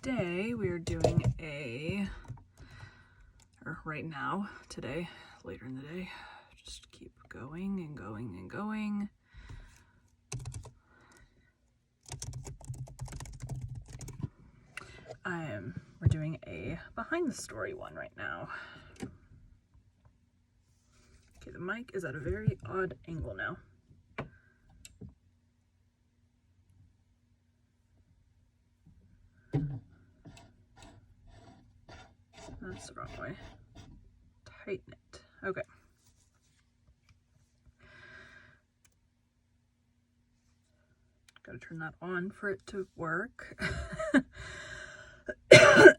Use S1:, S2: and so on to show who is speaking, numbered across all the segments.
S1: today we are doing right now, today, later in the day, just keep going and going and going. We're doing a behind the story one right now. Okay, the mic is at a very odd angle now. That's the wrong way. Tighten it. Okay. Gotta turn that on for it to work. Okay.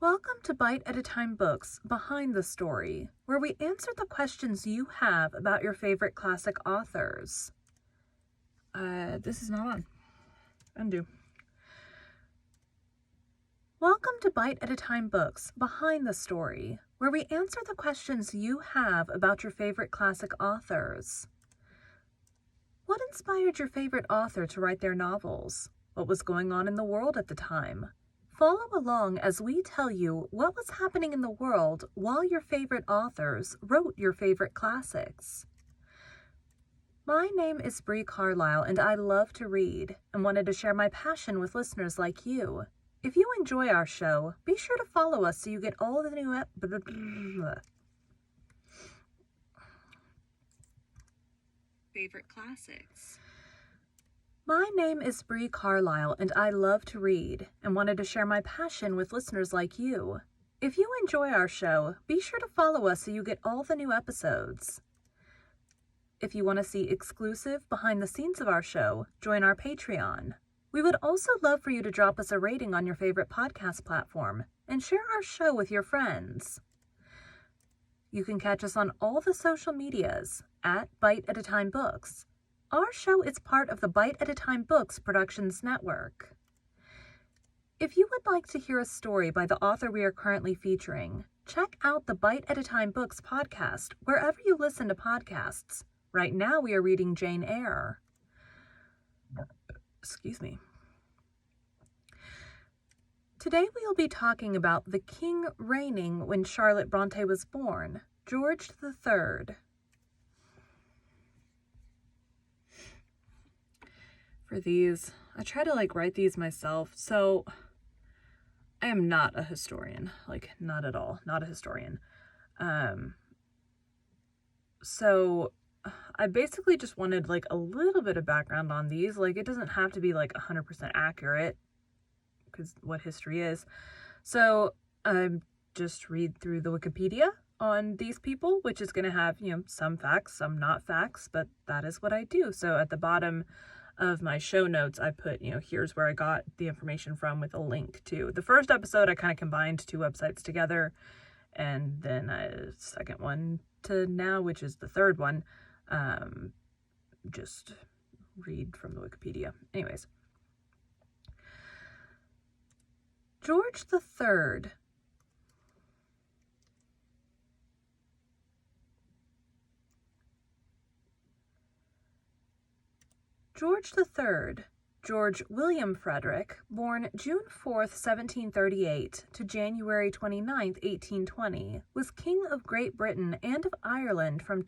S1: Welcome to Bite at a Time Books Behind the Story, where we answer the questions you have about your favorite classic authors. This is not on. Undo. Welcome to Bite at a Time Books Behind the Story, where we answer the questions you have about your favorite classic authors. What inspired your favorite author to write their novels? What was going on in the world at the time? Follow along as we tell you what was happening in the world while your favorite authors wrote your favorite classics. My name is Bree Carlisle, and I love to read and wanted to share my passion with listeners like you. If you enjoy our show, be sure to follow us so you get all the new favorite classics. My name is Bree Carlisle, and I love to read and wanted to share my passion with listeners like you. If you enjoy our show, be sure to follow us so you get all the new episodes. If you want to see exclusive behind the scenes of our show, join our Patreon. We would also love for you to drop us a rating on your favorite podcast platform and share our show with your friends. You can catch us on all the social medias at Bite at a Time Books. Our show is part of the Bite at a Time Books Productions Network. If you would like to hear a story by the author we are currently featuring, check out the Bite at a Time Books podcast wherever you listen to podcasts. Right now we are reading Jane Eyre. Excuse me. Today we'll be talking about the king reigning when Charlotte Bronte was born, George III. For these, I try to write these myself, so I am not a historian, not at all, not a historian. So I basically just wanted a little bit of background on these. It doesn't have to be 100% accurate, because what history is. So just read through the Wikipedia on these people, which is going to have, some facts, some not facts, but that is what I do. So at the bottom of my show notes, I put, here's where I got the information from with a link to the first episode. I kind of combined two websites together, and then a second one to now, which is the third one. Just read from the Wikipedia. Anyways. George III. George III, George William Frederick, born June 4th, 1738 to January 29th, 1820, was King of Great Britain and of Ireland from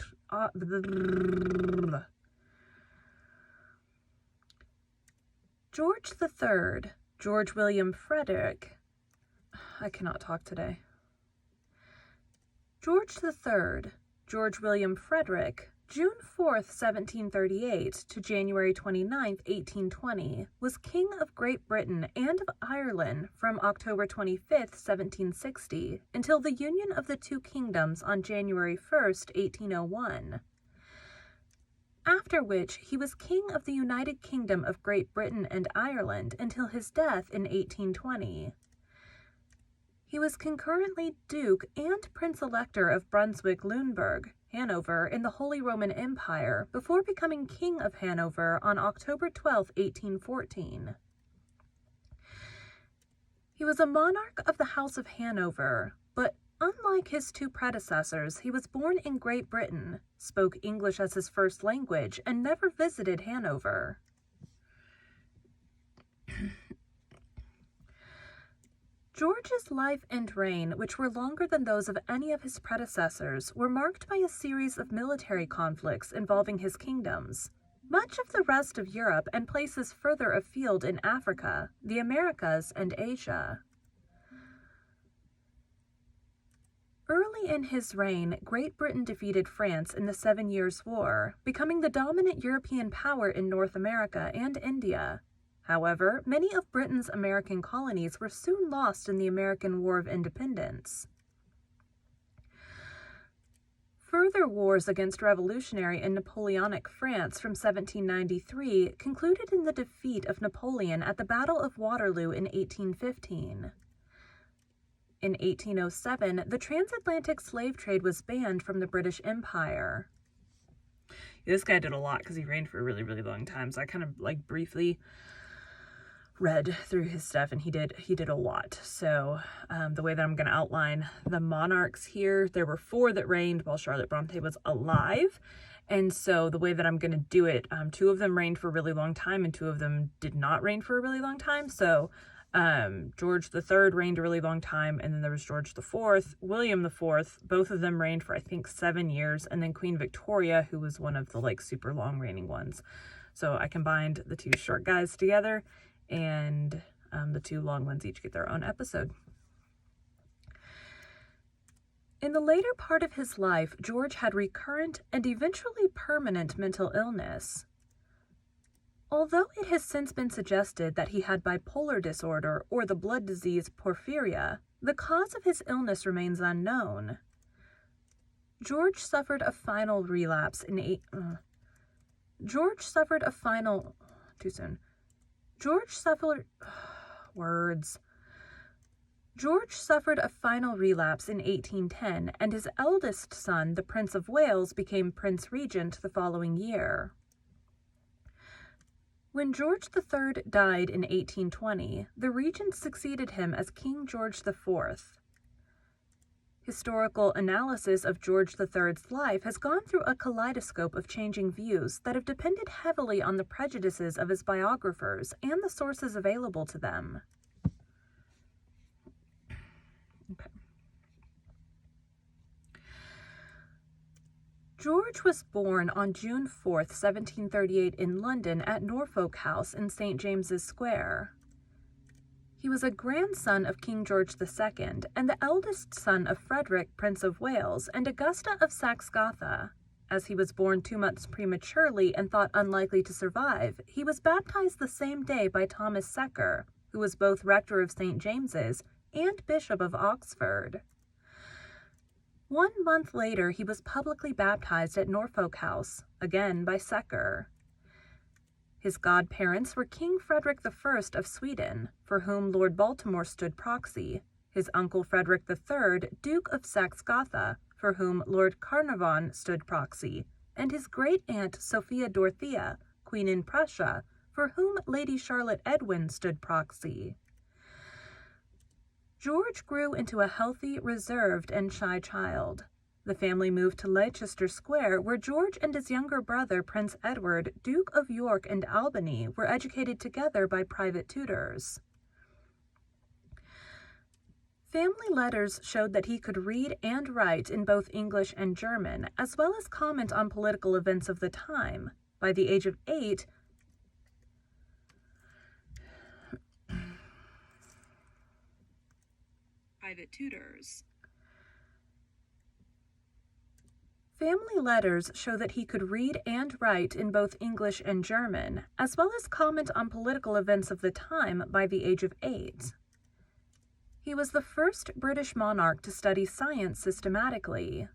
S1: George III, George William Frederick. I cannot talk today. George III, George William Frederick, June 4th, 1738 to January 29th, 1820, was King of Great Britain and of Ireland from October 25th, 1760, until the union of the two kingdoms on January 1st, 1801. After which he was King of the United Kingdom of Great Britain and Ireland until his death in 1820. He was concurrently Duke and Prince-Elector of Brunswick-Lüneburg, Hanover, in the Holy Roman Empire before becoming King of Hanover on October 12, 1814. He was a monarch of the House of Hanover, but Unlike his two predecessors, he was born in Great Britain, spoke English as his first language, and never visited Hanover. George's life and reign, which were longer than those of any of his predecessors, were marked by a series of military conflicts involving his kingdoms. Much of the rest of Europe and places further afield in Africa, the Americas, and Asia. Early in his reign, Great Britain defeated France in the 7 Years' War, becoming the dominant European power in North America and India. However, many of Britain's American colonies were soon lost in the American War of Independence. Further wars against revolutionary and Napoleonic France from 1793 concluded in the defeat of Napoleon at the Battle of Waterloo in 1815. In 1807, the transatlantic slave trade was banned from the British Empire. This guy did a lot because he reigned for a really, really long time, so I kind of briefly read through his stuff, and he did a lot. So the way that I'm going to outline the monarchs here, there were 4 that reigned while Charlotte Bronte was alive, and so the way that I'm going to do it, 2 of them reigned for a really long time and 2 of them did not reign for a really long time. So George III reigned a really long time, and then there was George IV, William IV, both of them reigned for I think 7 years, and then Queen Victoria, who was one of the super long reigning ones. So I combined the 2 short guys together, and the 2 long ones each get their own episode. In the later part of his life, George had recurrent and eventually permanent mental illness. Although it has since been suggested that he had bipolar disorder or the blood disease porphyria, the cause of his illness remains unknown. George suffered a final relapse in George suffered a final relapse in 1810, and his eldest son, the Prince of Wales, became Prince Regent the following year. When George III died in 1820, the regent succeeded him as King George IV. Historical analysis of George III's life has gone through a kaleidoscope of changing views that have depended heavily on the prejudices of his biographers and the sources available to them. Okay. George was born on June 4th, 1738 in London at Norfolk House in St. James's Square. He was a grandson of King George II and the eldest son of Frederick, Prince of Wales, and Augusta of Saxe-Gotha. As he was born 2 months prematurely and thought unlikely to survive, he was baptized the same day by Thomas Secker, who was both rector of St. James's and Bishop of Oxford. 1 month later, he was publicly baptized at Norfolk House, again by Secker. His godparents were King Frederick I of Sweden, for whom Lord Baltimore stood proxy, his uncle Frederick III, Duke of Saxe-Gotha, for whom Lord Carnarvon stood proxy, and his great-aunt Sophia Dorothea, Queen in Prussia, for whom Lady Charlotte Edwin stood proxy. George grew into a healthy, reserved, and shy child. The family moved to Leicester Square, where George and his younger brother, Prince Edward, Duke of York and Albany, were educated together by private tutors. Family letters showed that he could read and write in both English and German, as well as comment on political events of the time. By the age of 8, private tutors. Family letters show that he could read and write in both English and German, as well as comment on political events of the time by the age of 8. He was the first British monarch to study science systematically.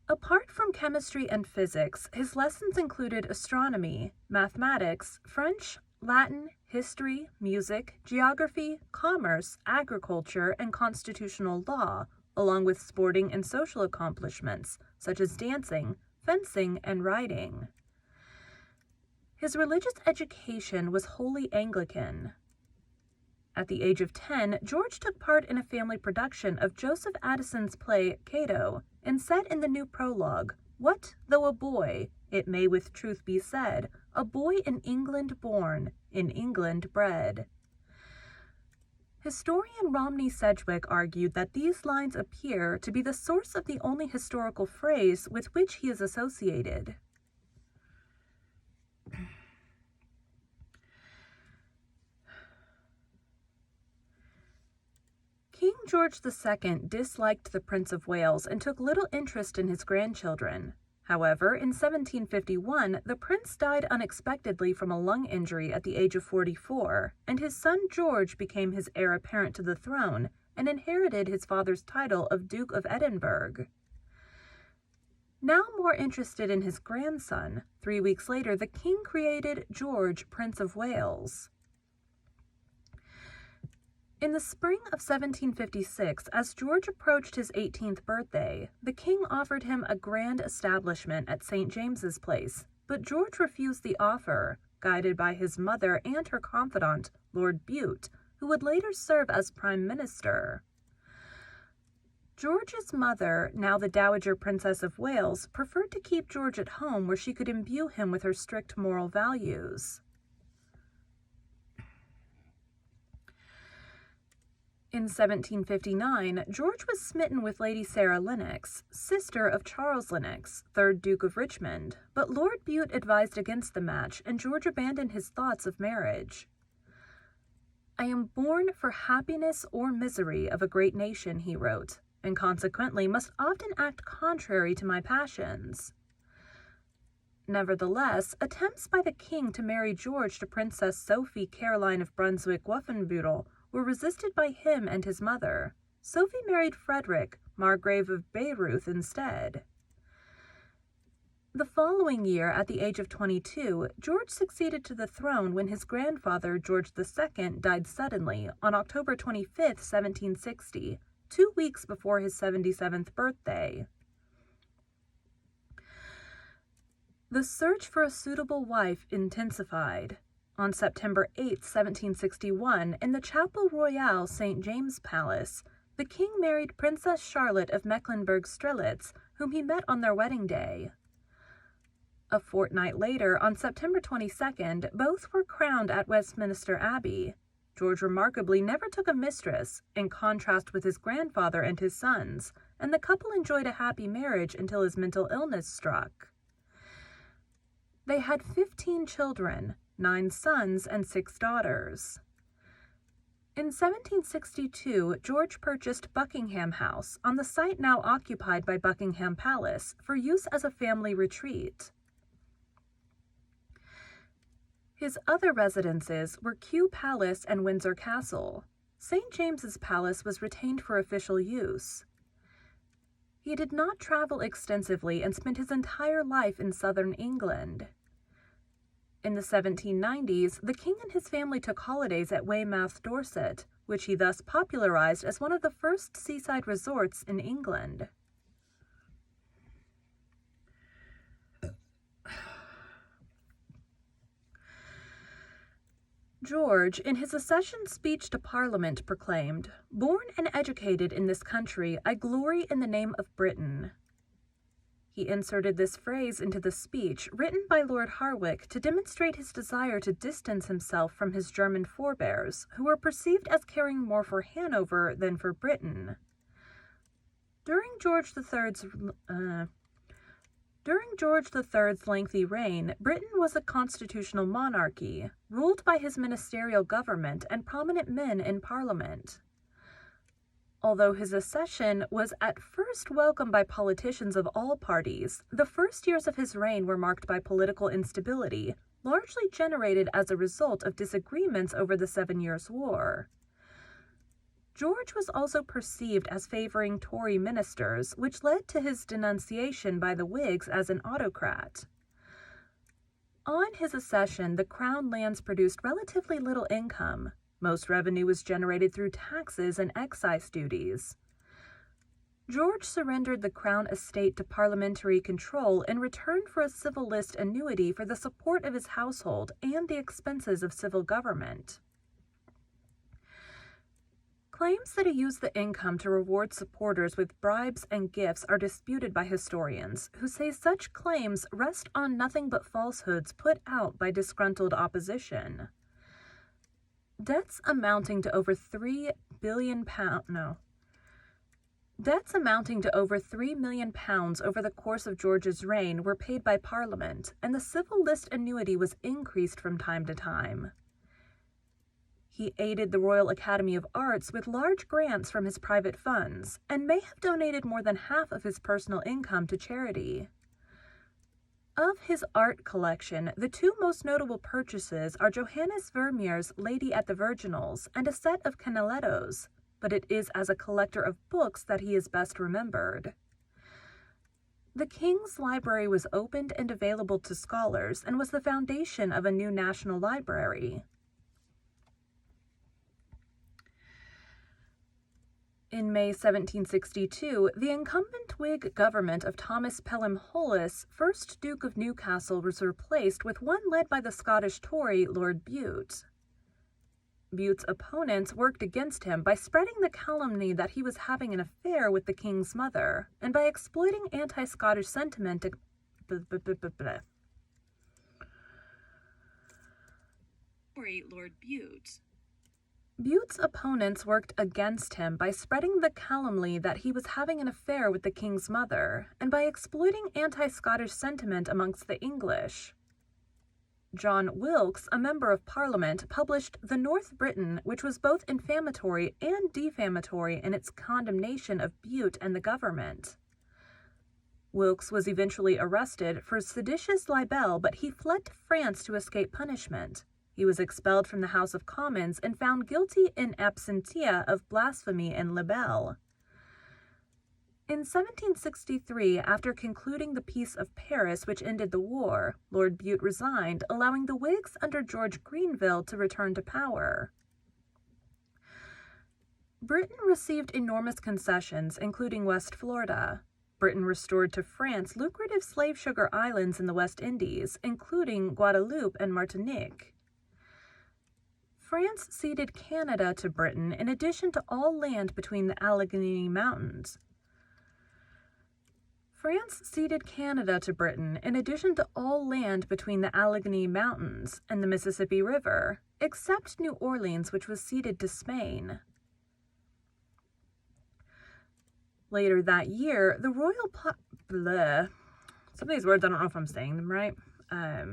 S1: Apart from chemistry and physics, his lessons included astronomy, mathematics, French, Latin, history, music, geography, commerce, agriculture, and constitutional law, along with sporting and social accomplishments, such as dancing, fencing, and riding. His religious education was wholly Anglican. At the age of 10, George took part in a family production of Joseph Addison's play Cato, and said in the new prologue, "What though a boy, it may with truth be said, a boy in England born, in England bred." Historian Romney Sedgwick argued that these lines appear to be the source of the only historical phrase with which he is associated. King George II disliked the Prince of Wales and took little interest in his grandchildren. However, in 1751, the prince died unexpectedly from a lung injury at the age of 44, and his son George became his heir apparent to the throne and inherited his father's title of Duke of Edinburgh. Now more interested in his grandson, 3 weeks later the king created George, Prince of Wales. In the spring of 1756, as George approached his 18th birthday, the king offered him a grand establishment at St. James's Place, but George refused the offer, guided by his mother and her confidant, Lord Bute, who would later serve as Prime Minister. George's mother, now the Dowager Princess of Wales, preferred to keep George at home where she could imbue him with her strict moral values. In 1759, George was smitten with Lady Sarah Lennox, sister of Charles Lennox, 3rd Duke of Richmond, but Lord Bute advised against the match, and George abandoned his thoughts of marriage. "I am born for happiness or misery of a great nation," he wrote, "and consequently must often act contrary to my passions." Nevertheless, attempts by the king to marry George to Princess Sophie Caroline of Brunswick-Wolfenbüttel were resisted by him and his mother. Sophie married Frederick, Margrave of Bayreuth, instead. The following year, at the age of 22, George succeeded to the throne when his grandfather, George II, died suddenly on October 25, 1760, 2 weeks before his 77th birthday. The search for a suitable wife intensified. On September 8, 1761, in the Chapel Royal St. James Palace, the king married Princess Charlotte of Mecklenburg-Strelitz, whom he met on their wedding day. A fortnight later, on September 22nd, both were crowned at Westminster Abbey. George remarkably never took a mistress, in contrast with his grandfather and his sons, and the couple enjoyed a happy marriage until his mental illness struck. They had 15 children, 9 sons and 6 daughters. In 1762, George purchased Buckingham House, on the site now occupied by Buckingham Palace, for use as a family retreat. His other residences were Kew Palace and Windsor Castle. St. James's Palace was retained for official use. He did not travel extensively and spent his entire life in southern England. In the 1790s, the king and his family took holidays at Weymouth, Dorset, which he thus popularized as one of the first seaside resorts in England. George, in his accession speech to Parliament, proclaimed, "Born and educated in this country, I glory in the name of Britain." He inserted this phrase into the speech, written by Lord Harwick, to demonstrate his desire to distance himself from his German forebears, who were perceived as caring more for Hanover than for Britain. During George III's lengthy reign, Britain was a constitutional monarchy, ruled by his ministerial government and prominent men in Parliament. Although his accession was at first welcomed by politicians of all parties, the first years of his reign were marked by political instability, largely generated as a result of disagreements over the 7 Years' War. George was also perceived as favoring Tory ministers, which led to his denunciation by the Whigs as an autocrat. On his accession, the Crown lands produced relatively little income. Most revenue was generated through taxes and excise duties. George surrendered the Crown estate to parliamentary control in return for a civil list annuity for the support of his household and the expenses of civil government. Claims that he used the income to reward supporters with bribes and gifts are disputed by historians, who say such claims rest on nothing but falsehoods put out by disgruntled opposition. Debts amounting to over £3 billion over the course of George's reign were paid by Parliament, and the civil list annuity was increased from time to time. He aided the Royal Academy of Arts with large grants from his private funds, and may have donated more than half of his personal income to charity. Of his art collection, the two most notable purchases are Johannes Vermeer's Lady at the Virginals and a set of Canalettos, but it is as a collector of books that he is best remembered. The King's Library was opened and available to scholars and was the foundation of a new national library. In May 1762, the incumbent Whig government of Thomas Pelham Hollis, 1st Duke of Newcastle, was replaced with one led by the Scottish Tory Lord Bute. Bute's opponents worked against him by spreading the calumny that he was having an affair with the king's mother, and by exploiting anti-Scottish sentiment.
S2: Lord Bute.
S1: Bute's opponents worked against him by spreading the calumny that he was having an affair with the king's mother, and by exploiting anti-Scottish sentiment amongst the English. John Wilkes, a member of Parliament, published The North Briton, which was both inflammatory and defamatory in its condemnation of Bute and the government. Wilkes was eventually arrested for seditious libel, but he fled to France to escape punishment. He was expelled from the House of Commons and found guilty in absentia of blasphemy and libel. In 1763, after concluding the Peace of Paris, which ended the war, Lord Bute resigned, allowing the Whigs under George Grenville to return to power. Britain received enormous concessions, including West Florida. Britain restored to France lucrative slave sugar islands in the West Indies, including Guadeloupe and Martinique. France ceded Canada to Britain in addition to all land between the Allegheny Mountains. France ceded Canada to Britain in addition to all land between the Allegheny Mountains and the Mississippi River, except New Orleans, which was ceded to Spain. Later that year, the Royal some of these words, I don't know if I'm saying them right. I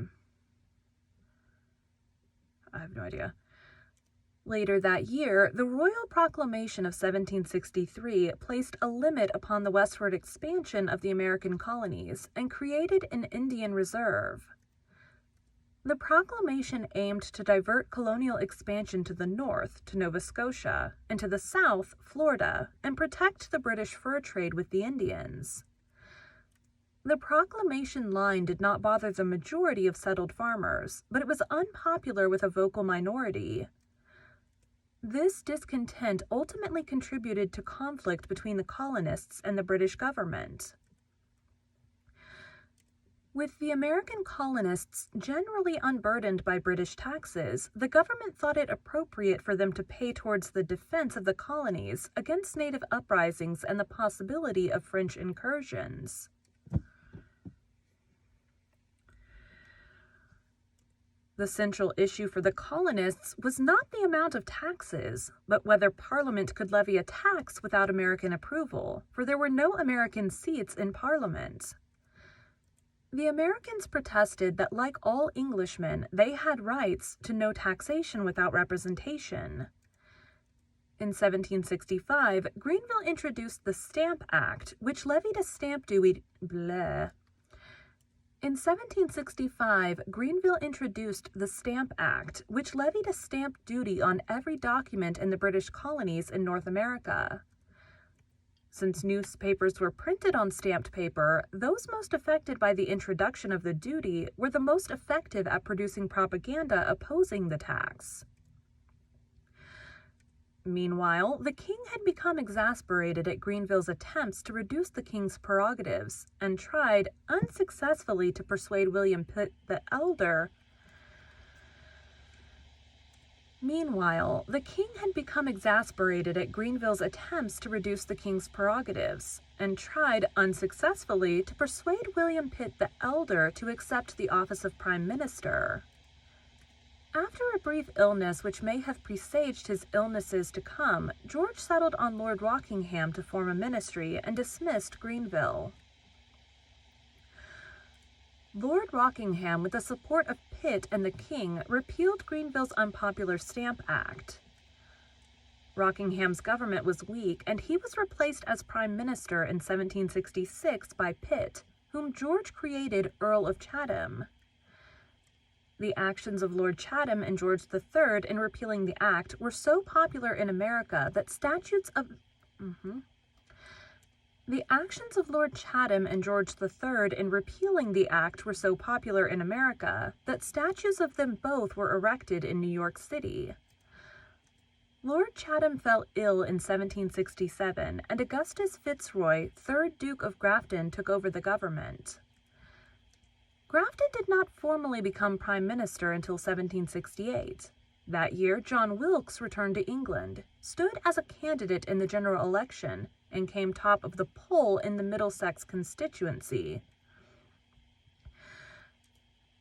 S1: have no idea. Later that year, the Royal Proclamation of 1763 placed a limit upon the westward expansion of the American colonies and created an Indian Reserve. The proclamation aimed to divert colonial expansion to the north, to Nova Scotia, and to the south, Florida, and protect the British fur trade with the Indians. The proclamation line did not bother the majority of settled farmers, but it was unpopular with a vocal minority. This discontent ultimately contributed to conflict between the colonists and the British government. With the American colonists generally unburdened by British taxes, the government thought it appropriate for them to pay towards the defense of the colonies against native uprisings and the possibility of French incursions. The central issue for the colonists was not the amount of taxes, but whether Parliament could levy a tax without American approval, for there were no American seats in Parliament. The Americans protested that, like all Englishmen, they had rights to no taxation without representation. In 1765, Grenville introduced the Stamp Act, which levied a stamp duty. In 1765, Grenville introduced the Stamp Act, which levied a stamp duty on every document in the British colonies in North America. Since newspapers were printed on stamped paper, those most affected by the introduction of the duty were the most effective at producing propaganda opposing the tax. Meanwhile, the king had become exasperated at Grenville's attempts to reduce the king's prerogatives and tried, unsuccessfully, to persuade William Pitt the Elder Meanwhile, the king had become exasperated at Greenville's attempts to reduce the king's prerogatives, and tried unsuccessfully to persuade William Pitt the Elder to accept the office of Prime Minister. After a brief illness which may have presaged his illnesses to come, George settled on Lord Rockingham to form a ministry and dismissed Greenville. Lord Rockingham, with the support of Pitt and the king, repealed Greenville's unpopular Stamp Act. Rockingham's government was weak, and he was replaced as Prime Minister in 1766 by Pitt, whom George created Earl of Chatham. The actions of Lord Chatham and George III in repealing the act were so popular in America that statutes of... The actions of Lord Chatham and George III in repealing the act were so popular in America that statues of them both were erected in New York City. Lord Chatham fell ill in 1767, and Augustus Fitzroy, 3rd Duke of Grafton, took over the government. Grafton did not formally become Prime Minister until 1768. That year, John Wilkes returned to England, stood as a candidate in the general election, and came top of the poll in the Middlesex constituency.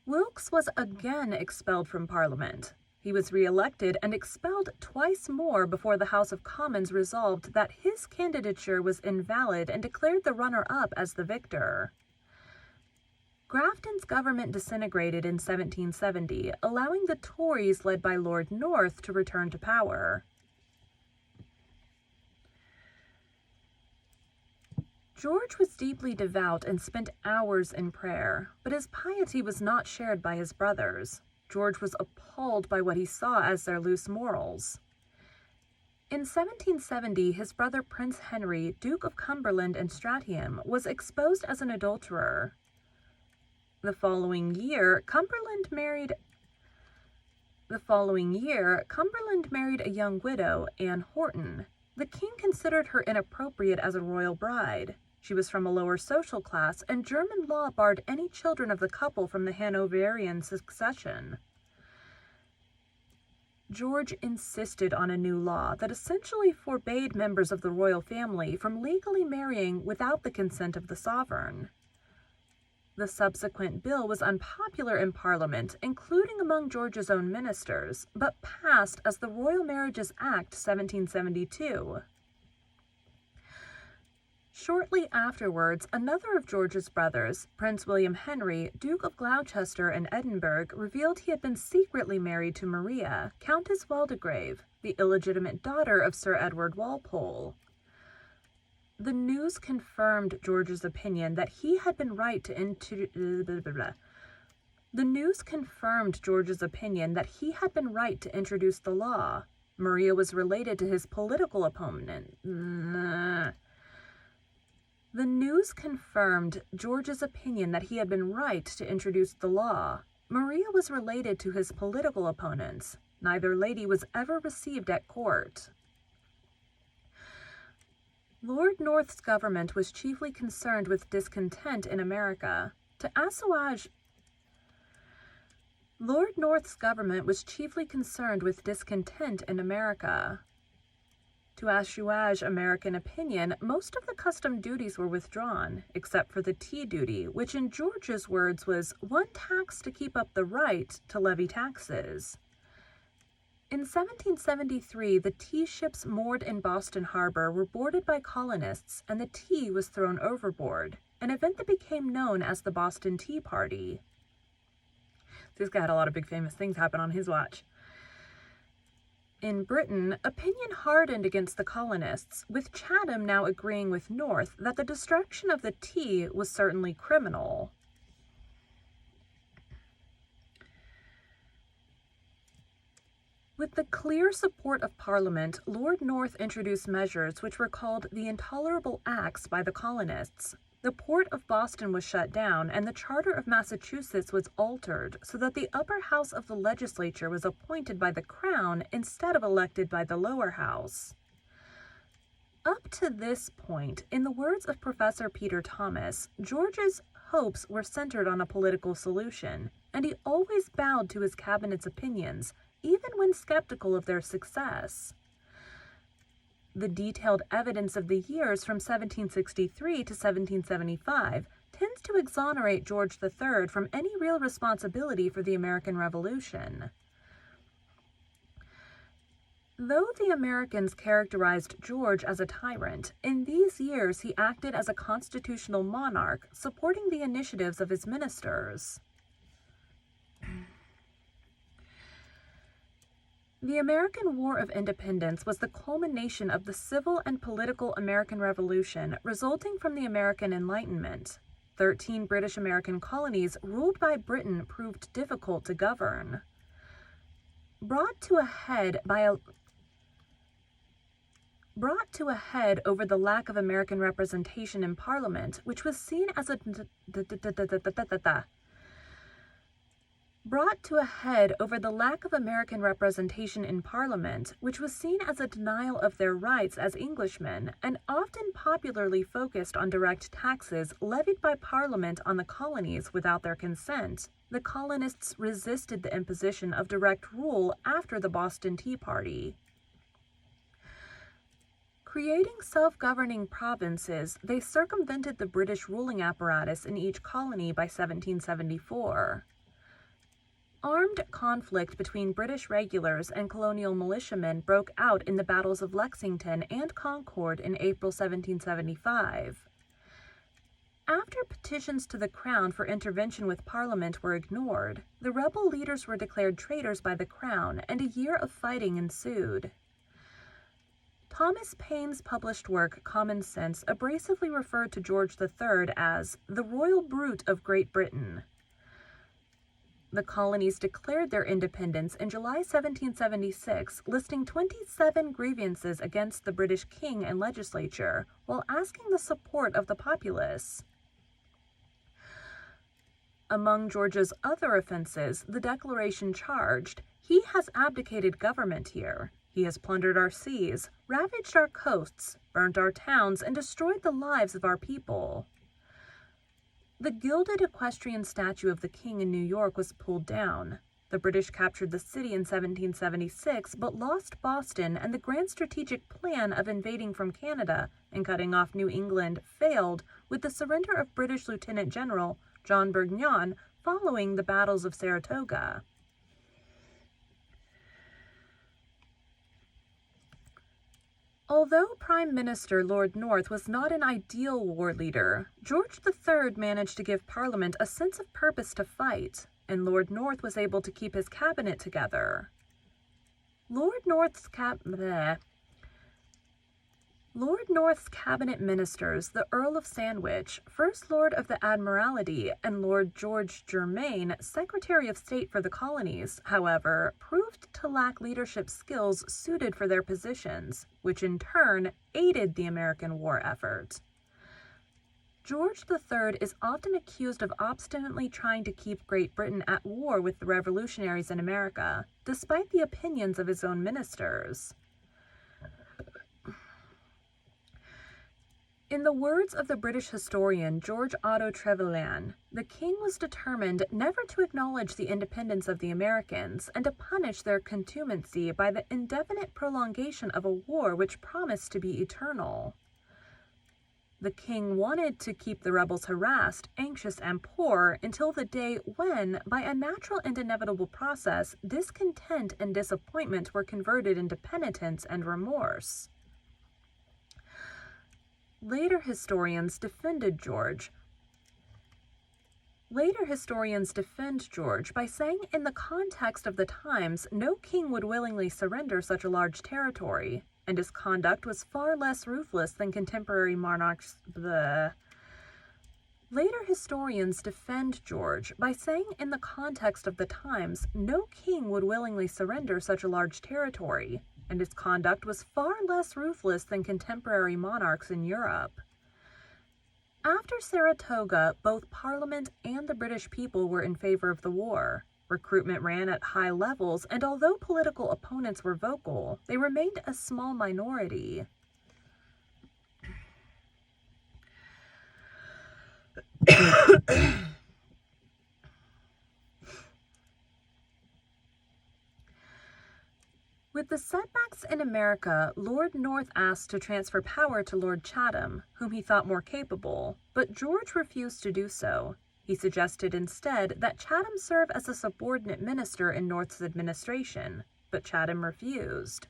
S1: Wilkes was again expelled from Parliament. He was re-elected and expelled twice more before the House of Commons resolved that his candidature was invalid and declared the runner-up as the victor. Grafton's government disintegrated in 1770, allowing the Tories led by Lord North to return to power. George was deeply devout and spent hours in prayer, but his piety was not shared by his brothers. George was appalled by what he saw as their loose morals. In 1770, his brother Prince Henry, Duke of Cumberland and Stratium, was exposed as an adulterer. The following year, Cumberland married a young widow, Anne Horton. The king considered her inappropriate as a royal bride. She was from a lower social class, and German law barred any children of the couple from the Hanoverian succession. George insisted on a new law that essentially forbade members of the royal family from legally marrying without the consent of the sovereign. The subsequent bill was unpopular in Parliament, including among George's own ministers, but passed as the Royal Marriages Act 1772. Shortly afterwards, another of George's brothers, Prince William Henry, Duke of Gloucester and Edinburgh, revealed he had been secretly married to Maria, Countess Waldegrave, the illegitimate daughter of Sir Edward Walpole. The news confirmed George's opinion that he had been right to introduce the law. Maria was related to his political opponent. The news confirmed George's opinion that he had been right to introduce the law. Maria was related to his political opponents. Neither lady was ever received at court. Lord North's government was chiefly concerned with discontent in America. To assuage American opinion, most of the custom duties were withdrawn, except for the tea duty, which in George's words was one tax to keep up the right to levy taxes. In 1773, the tea ships moored in Boston Harbor were boarded by colonists, and the tea was thrown overboard, an event that became known as the Boston Tea Party. This guy had a lot of big famous things happen on his watch. In Britain, opinion hardened against the colonists, with Chatham now agreeing with North that the destruction of the tea was certainly criminal. With the clear support of Parliament, Lord North introduced measures which were called the Intolerable Acts by the colonists. The port of Boston was shut down, and the Charter of Massachusetts was altered so that the upper house of the legislature was appointed by the Crown instead of elected by the lower house. Up to this point, in the words of Professor Peter Thomas, George's hopes were centered on a political solution, and he always bowed to his cabinet's opinions, even when skeptical of their success. The detailed evidence of the years from 1763 to 1775 tends to exonerate George III from any real responsibility for the American Revolution. Though the Americans characterized George as a tyrant, in these years he acted as a constitutional monarch, supporting the initiatives of his ministers. The American War of Independence was the culmination of the civil and political American Revolution resulting from the American Enlightenment. 13 British American colonies ruled by Britain proved difficult to govern. Brought to a head over the lack of American representation in Parliament, which was seen as a denial of their rights as Englishmen, and often popularly focused on direct taxes levied by Parliament on the colonies without their consent. The colonists resisted the imposition of direct rule after the Boston Tea Party. Creating self-governing provinces, they circumvented the British ruling apparatus in each colony by 1774. Armed conflict between British regulars and colonial militiamen broke out in the battles of Lexington and Concord in April 1775. After petitions to the Crown for intervention with Parliament were ignored, the rebel leaders were declared traitors by the Crown, and a year of fighting ensued. Thomas Paine's published work, Common Sense, abrasively referred to George III as the royal brute of Great Britain. The colonies declared their independence in July 1776, listing 27 grievances against the British king and legislature, while asking the support of the populace. Among George's other offenses, the Declaration charged, "He has abdicated government here. He has plundered our seas, ravaged our coasts, burnt our towns, and destroyed the lives of our people." The gilded equestrian statue of the king in New York was pulled down. The British captured the city in 1776, but lost Boston, and the grand strategic plan of invading from Canada and cutting off New England failed with the surrender of British Lieutenant General John Burgoyne following the battles of Saratoga. Although Prime Minister Lord North was not an ideal war leader, George III managed to give Parliament a sense of purpose to fight, and Lord North was able to keep his cabinet together. Lord North's cabinet ministers, the Earl of Sandwich, First Lord of the Admiralty, and Lord George Germain, Secretary of State for the Colonies, however, proved to lack leadership skills suited for their positions, which in turn aided the American war effort. George III is often accused of obstinately trying to keep Great Britain at war with the revolutionaries in America, despite the opinions of his own ministers. In the words of the British historian George Otto Trevelyan, the king was determined never to acknowledge the independence of the Americans and to punish their contumacy by the indefinite prolongation of a war which promised to be eternal. The king wanted to keep the rebels harassed, anxious, and poor until the day when, by a natural and inevitable process, discontent and disappointment were converted into penitence and remorse. Later historians defend George by saying in the context of the times, no king would willingly surrender such a large territory, and his conduct was far less ruthless than contemporary monarchs. Later historians defend George by saying in the context of the times, no king would willingly surrender such a large territory, and his conduct was far less ruthless than contemporary monarchs in Europe. After Saratoga, both Parliament and the British people were in favor of the war. Recruitment ran at high levels, and although political opponents were vocal, they remained a small minority. With the setbacks in America, Lord North asked to transfer power to Lord Chatham, whom he thought more capable, but George refused to do so. He suggested instead that Chatham serve as a subordinate minister in North's administration, but Chatham refused.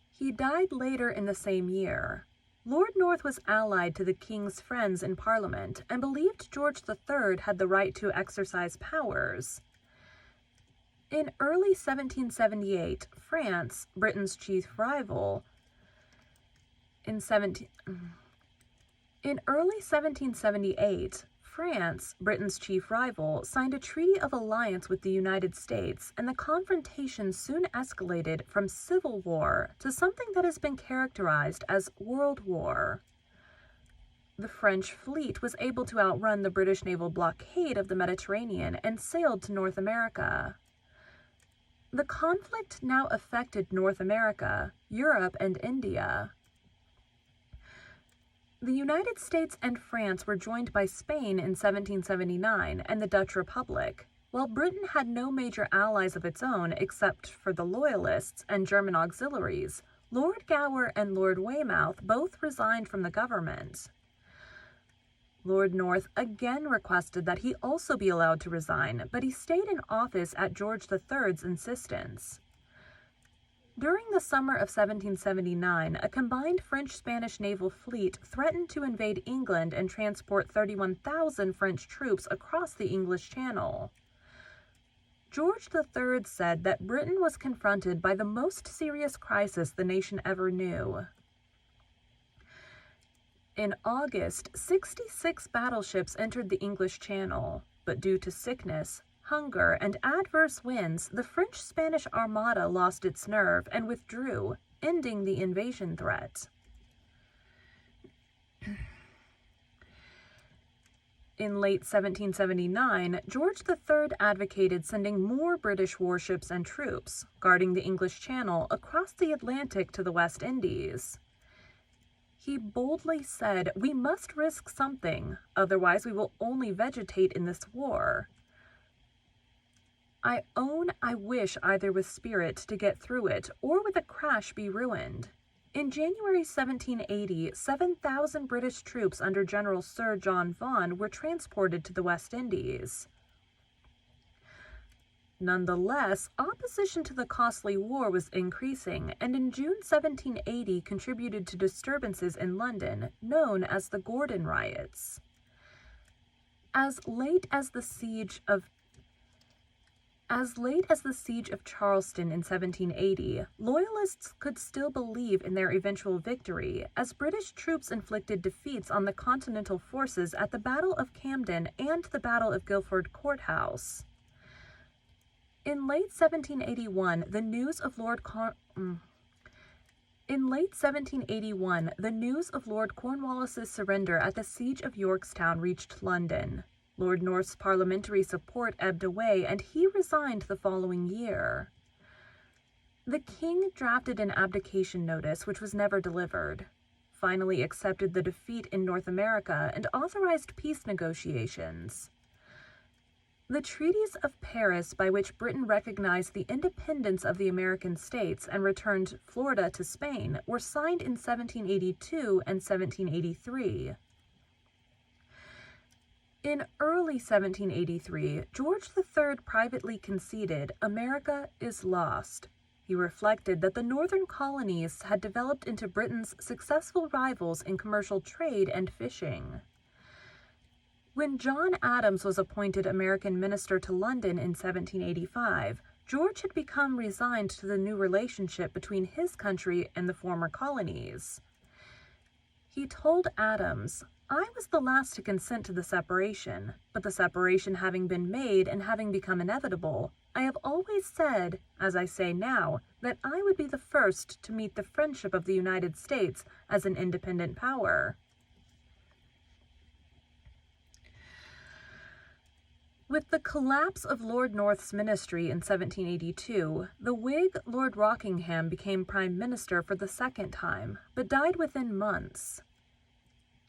S1: He died later in the same year. Lord North was allied to the king's friends in Parliament and believed George III had the right to exercise powers. In early 1778, France, Britain's chief rival, In early 1778, France, Britain's chief rival, signed a treaty of alliance with the United States, and the confrontation soon escalated from civil war to something that has been characterized as World War. The French fleet was able to outrun the British naval blockade of the Mediterranean and sailed to North America. The conflict now affected North America, Europe, and India. The United States and France were joined by Spain in 1779 and the Dutch Republic, while Britain had no major allies of its own except for the Loyalists and German auxiliaries. Lord Gower and Lord Weymouth both resigned from the government. Lord North again requested that he also be allowed to resign, but he stayed in office at George III's insistence. During the summer of 1779, a combined French-Spanish naval fleet threatened to invade England and transport 31,000 French troops across the English Channel. George III said that Britain was confronted by the most serious crisis the nation ever knew. In August, 66 battleships entered the English Channel, but due to sickness, hunger, and adverse winds, the French-Spanish Armada lost its nerve and withdrew, ending the invasion threat. In late 1779, George III advocated sending more British warships and troops, guarding the English Channel across the Atlantic to the West Indies. He boldly said, "We must risk something, otherwise we will only vegetate in this war. I own I wish either with spirit to get through it, or with a crash be ruined." In January 1780, 7,000 British troops under General Sir John Vaughan were transported to the West Indies. Nonetheless, opposition to the costly war was increasing, and in June 1780 contributed to disturbances in London, known as the Gordon Riots. As late as the siege of Charleston in 1780, Loyalists could still believe in their eventual victory, as British troops inflicted defeats on the Continental forces at the Battle of Camden and the Battle of Guilford Courthouse. In late 1781, the news of Lord Cornwallis's surrender at the Siege of Yorktown reached London. Lord North's parliamentary support ebbed away, and he resigned the following year. The king drafted an abdication notice, which was never delivered, finally accepted the defeat in North America, and authorized peace negotiations. The treaties of Paris, by which Britain recognized the independence of the American states and returned Florida to Spain, were signed in 1782 and 1783. In early 1783, George III privately conceded, "America is lost." He reflected that the northern colonies had developed into Britain's successful rivals in commercial trade and fishing. When John Adams was appointed American minister to London in 1785, George had become resigned to the new relationship between his country and the former colonies. He told Adams, "I was the last to consent to the separation, but the separation having been made and having become inevitable, I have always said, as I say now, that I would be the first to meet the friendship of the United States as an independent power." With the collapse of Lord North's ministry in 1782, the Whig Lord Rockingham became Prime Minister for the second time, but died within months.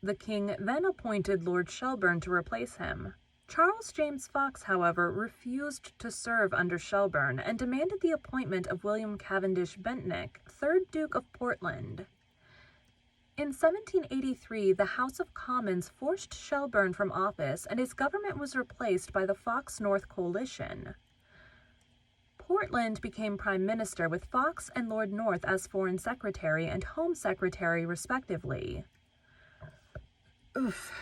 S1: The king then appointed Lord Shelburne to replace him. Charles James Fox, however, refused to serve under Shelburne and demanded the appointment of William Cavendish Bentinck, 3rd Duke of Portland. In 1783, the House of Commons forced Shelburne from office, and his government was replaced by the Fox-North coalition. Portland became Prime Minister with Fox and Lord North as Foreign Secretary and Home Secretary, respectively. Oof.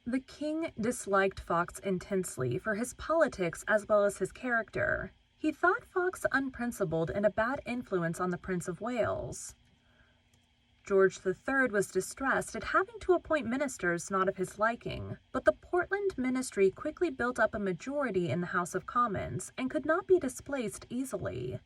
S1: The king disliked Fox intensely for his politics as well as his character. He thought Fox unprincipled and a bad influence on the Prince of Wales. George III was distressed at having to appoint ministers not of his liking, but the Portland ministry quickly built up a majority in the House of Commons and could not be displaced easily.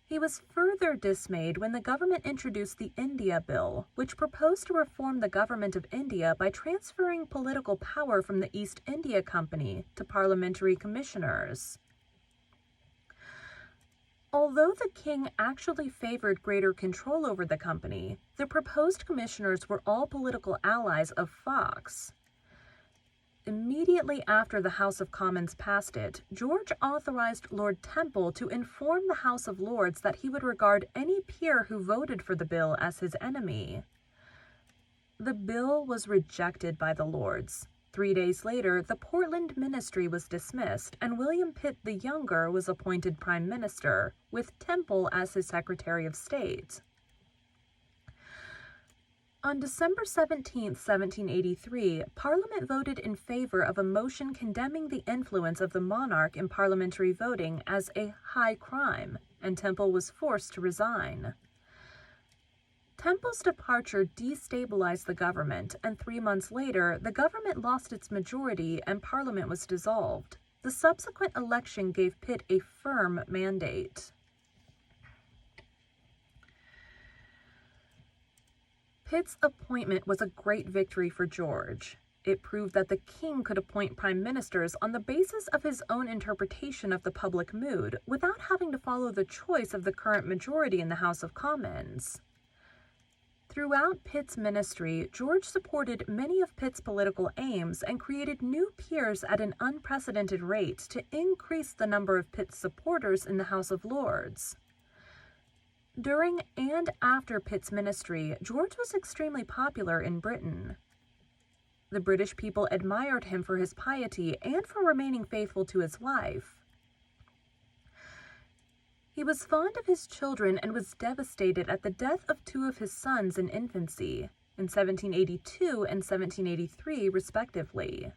S1: He was further dismayed when the government introduced the India Bill, which proposed to reform the government of India by transferring political power from the East India Company to parliamentary commissioners. Although the king actually favored greater control over the company, the proposed commissioners were all political allies of Fox. Immediately after the House of Commons passed it, George authorized Lord Temple to inform the House of Lords that he would regard any peer who voted for the bill as his enemy. The bill was rejected by the Lords. 3 days later, the Portland ministry was dismissed, and William Pitt the Younger was appointed Prime Minister, with Temple as his Secretary of State. On December 17, 1783, Parliament voted in favor of a motion condemning the influence of the monarch in parliamentary voting as a high crime, and Temple was forced to resign. Temple's departure destabilized the government, and 3 months later, the government lost its majority and Parliament was dissolved. The subsequent election gave Pitt a firm mandate. Pitt's appointment was a great victory for George. It proved that the king could appoint prime ministers on the basis of his own interpretation of the public mood, without having to follow the choice of the current majority in the House of Commons. Throughout Pitt's ministry, George supported many of Pitt's political aims and created new peers at an unprecedented rate to increase the number of Pitt's supporters in the House of Lords. During and after Pitt's ministry, George was extremely popular in Britain. The British people admired him for his piety and for remaining faithful to his wife. He was fond of his children and was devastated at the death of 2 of his sons in infancy, in 1782 and 1783 respectively.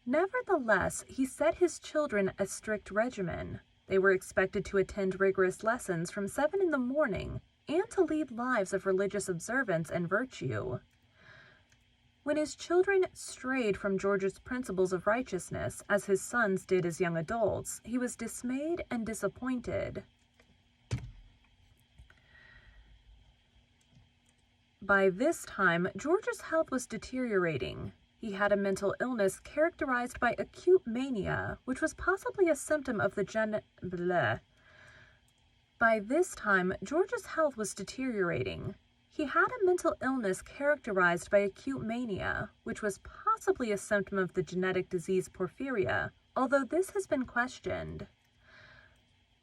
S1: Nevertheless, he set his children a strict regimen. They were expected to attend rigorous lessons from 7 in the morning and to lead lives of religious observance and virtue. When his children strayed from George's principles of righteousness, as his sons did as young adults, he was dismayed and disappointed. By this time, George's health was deteriorating. He had a mental illness characterized by acute mania, which was possibly a symptom of the By this time, George's health was deteriorating. He had a mental illness characterized by acute mania, which was possibly a symptom of the genetic disease porphyria, although this has been questioned.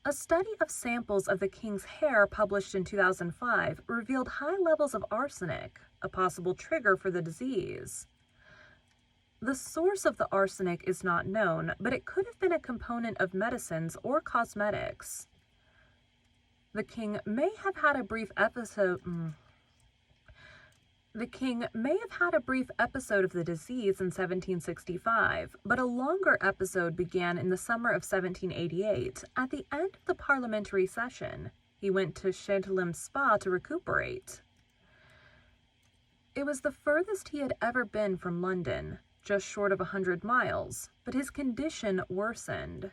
S1: A study of samples of the king's hair published in 2005 revealed high levels of arsenic, a possible trigger for the disease. The source of the arsenic is not known, but it could have been a component of medicines or cosmetics. The king may have had a brief episode of the disease in 1765, but a longer episode began in the summer of 1788. At the end of the parliamentary session, he went to Cheltenham Spa to recuperate. It was the furthest he had ever been from London, just short of 100 miles, but his condition worsened.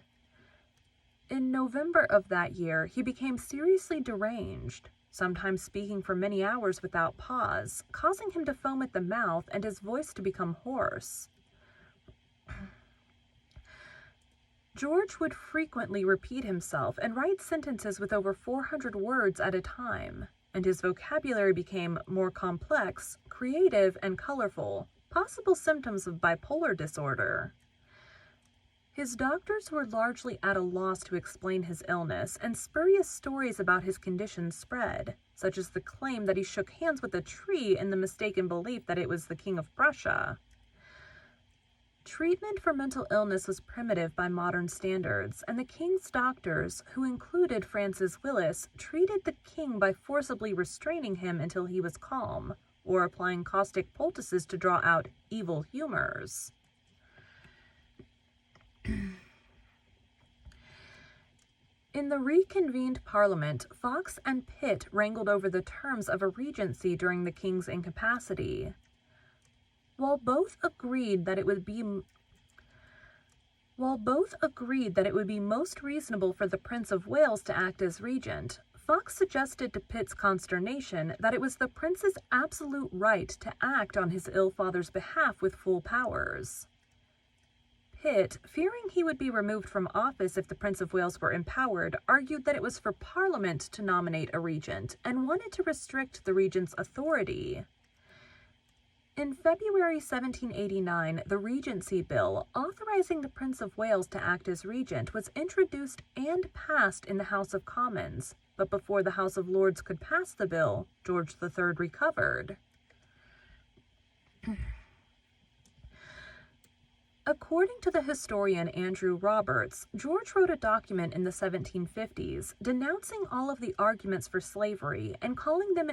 S1: In November of that year, he became seriously deranged, sometimes speaking for many hours without pause, causing him to foam at the mouth and his voice to become hoarse. George would frequently repeat himself and write sentences with over 400 words at a time. and his vocabulary became more complex, creative, and colorful, possible symptoms of bipolar disorder. His doctors were largely at a loss to explain his illness, and spurious stories about his condition spread, such as the claim that he shook hands with a tree in the mistaken belief that it was the King of Prussia. Treatment for mental illness was primitive by modern standards, and the king's doctors, who included Francis Willis, treated the king by forcibly restraining him until he was calm, or applying caustic poultices to draw out evil humors. In the reconvened Parliament, Fox and Pitt wrangled over the terms of a regency during the king's incapacity. While both agreed that it would be most reasonable for the Prince of Wales to act as regent, Fox suggested to Pitt's consternation that it was the prince's absolute right to act on his ill father's behalf with full powers. Pitt, fearing he would be removed from office if the Prince of Wales were empowered, argued that it was for Parliament to nominate a regent and wanted to restrict the regent's authority. In February 1789, the Regency Bill, authorizing the Prince of Wales to act as regent, was introduced and passed in the House of Commons, but before the House of Lords could pass the bill, George III recovered. According to the historian Andrew Roberts, George wrote a document in the 1750s denouncing all of the arguments for slavery and calling them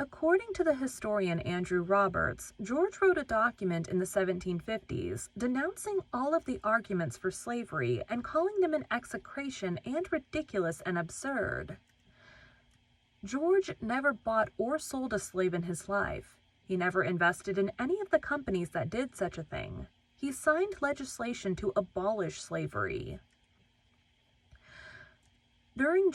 S1: According to the historian Andrew Roberts, George wrote a document in the 1750s denouncing all of the arguments for slavery and calling them an execration and ridiculous and absurd. George never bought or sold a slave in his life. He never invested in any of the companies that did such a thing. He signed legislation to abolish slavery. During